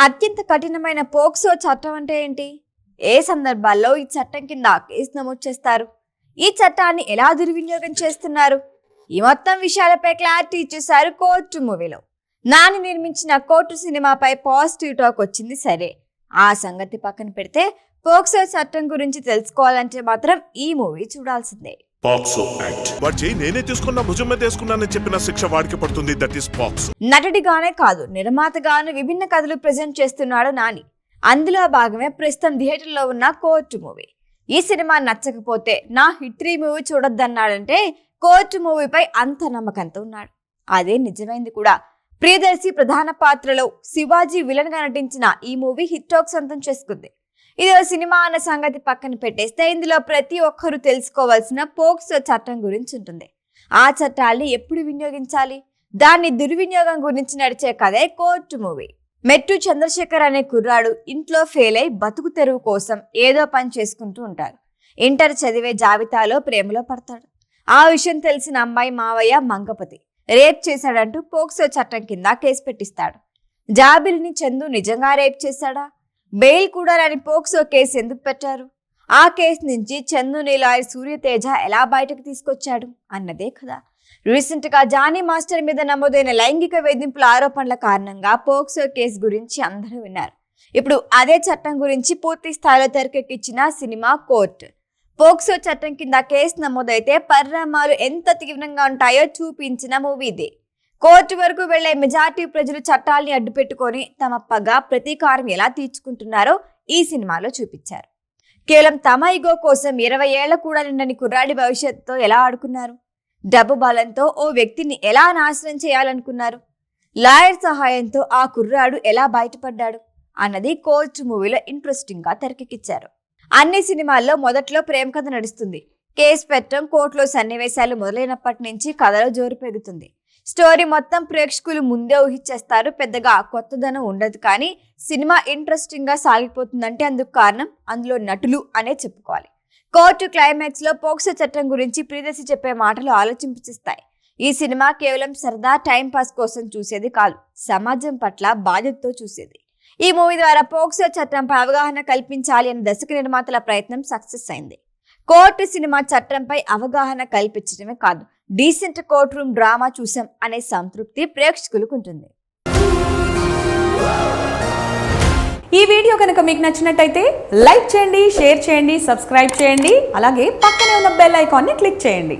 అత్యంత కఠినమైన పోక్సో చట్టం అంటే ఏంటి? ఏ సందర్భాల్లో ఈ చట్టం కింద కేసు నమోదు చేస్తారు? ఈ చట్టాన్ని ఎలా దుర్వినియోగం చేస్తున్నారు? ఈ మొత్తం విషయాలపై క్లారిటీ ఇచ్చేశారు కోర్టు మూవీలో. నాని నిర్మించిన కోర్టు సినిమాపై పాజిటివ్ టాక్ వచ్చింది సరే, ఆ సంగతి పక్కన పెడితే పోక్సో చట్టం గురించి తెలుసుకోవాలంటే మాత్రం ఈ మూవీ చూడాల్సిందే. పాక్సో యాక్ట్ వాడి నేనే తీసుకున్నా భుజం మీద వేసుకున్నానని చెప్పిన శిక్ష వాడికి పడుతుంది. That is POCSO. నటుడిగానే కాదు, నిర్మాతగాను విభిన్న కథలు ప్రెజెంట్ చేస్తున్నాడు నాని. అందులో భాగమే ప్రస్తుతం థియేటర్లో ఉన్న కోర్టు మూవీ. ఈ సినిమా నచ్చకపోతే నా హిట్ 3 మూవీ చూడొద్దన్నాడంటే కోర్టు మూవీపై అంత నమ్మకంతో ఉన్నాడు. అదే నిజమైంది కూడా. ప్రియదర్శి ప్రధాన పాత్రలో శివాజీ విలన్ గా నటించిన ఈ మూవీ హిట్ టాక్ సొంతం చేసుకుంది. ఇది సినిమా అన్న సంగతి పక్కన పెట్టేస్తే ఇందులో ప్రతి ఒక్కరూ తెలుసుకోవాల్సిన పోక్సో చట్టం గురించి ఉంటుంది. ఆ చట్టాల్ని ఎప్పుడు వినియోగించాలి, దాన్ని దుర్వినియోగం గురించి నడిచే కథే కోర్టు మూవీ. మెట్టు చంద్రశేఖర్ అనే కుర్రాడు ఇంట్లో ఫెయిల్ అయి బతుకు తెరువు కోసం ఏదో పని చేసుకుంటూ ఉంటారు. ఇంటర్ చదివే జాబితాలో ప్రేమలో పడతాడు. ఆ విషయం తెలిసిన అమ్మాయి మావయ్య మంగపతి రేప్ చేశాడంటూ పోక్సో చట్టం కింద కేసు పెట్టిస్తాడు. జాబిలిని చందు నిజంగా రేప్ చేశాడా, బెయిల్ కూడా రాని పోక్సో కేసు ఎందుకు పెట్టారు, ఆ కేసు నుంచి చందుని లాయర్ సూర్యతేజ ఎలా బయటకు తీసుకొచ్చాడు అన్నదే కదా. రీసెంట్ గా జానీ మాస్టర్ మీద నమోదైన లైంగిక వేధింపుల ఆరోపణల కారణంగా పోక్సో కేసు గురించి అందరూ విన్నారు. ఇప్పుడు అదే చట్టం గురించి పూర్తి స్థాయిలో తెరకెక్కించిన సినిమా కోర్టు. పోక్సో చట్టం కింద కేసు నమోదైతే పరిణామాలు ఎంత తీవ్రంగా ఉంటాయో చూపించిన మూవీ ఇది. కోర్టు వరకు వెళ్లే మెజార్టీ ప్రజలు చట్టాల్ని అడ్డుపెట్టుకొని తమ పగ ప్రతీకారం ఎలా తీర్చుకుంటున్నారో ఈ సినిమాలో చూపించారు. కేవలం తమ ఇగో కోసం 20 ఏళ్ల కూడా నిండని కుర్రాడి భవిష్యత్తుతో ఎలా ఆడుకున్నారు, డబ్బు బలంతో ఓ వ్యక్తిని ఎలా నాశనం చేయాలనుకున్నారు, లాయర్ సహాయంతో ఆ కుర్రాడు ఎలా బయటపడ్డాడు అన్నది కోర్టు మూవీలో ఇంట్రెస్టింగ్ గా తెరకెక్కించారు. అన్ని సినిమాల్లో మొదట్లో ప్రేమ కథ నడుస్తుంది. కేసు పెట్టడం, కోర్టులో సన్నివేశాలు మొదలైనప్పటి నుంచి కథలో జోరు పెరుగుతుంది. స్టోరీ మొత్తం ప్రేక్షకులు ముందే ఊహించేస్తారు. పెద్దగా కొత్తదనం ఉండదు, కానీ సినిమా ఇంట్రెస్టింగ్ గా సాగిపోతుందంటే అందుకు కారణం అందులో నటులు అనే చెప్పుకోవాలి. కోర్టు క్లైమాక్స్ లో పోక్సో చట్టం గురించి ప్రియదర్శి చెప్పే మాటలు ఆలోచింపచేస్తాయి. ఈ సినిమా కేవలం సరదా టైం పాస్ కోసం చూసేది కాదు, సమాజం పట్ల బాధ్యతతో చూసేది. ఈ మూవీ ద్వారా పోక్సో చట్టంపై అవగాహన కల్పించాలి అనే దర్శక నిర్మాతల ప్రయత్నం సక్సెస్ అయింది. కోర్టు సినిమా చట్టంపై అవగాహన కల్పించడమే కాదు, డీసెంట్ కోర్ట్ రూమ్ డ్రామా చూసాం అనే సంతృప్తి ప్రేక్షకులకు ఉంటుంది. ఈ వీడియో కనుక మీకు నచ్చినట్టయితే లైక్ చేయండి, షేర్ చేయండి, సబ్స్క్రైబ్ చేయండి. అలాగే పక్కనే ఉన్న బెల్ ఐకాన్ని క్లిక్ చేయండి.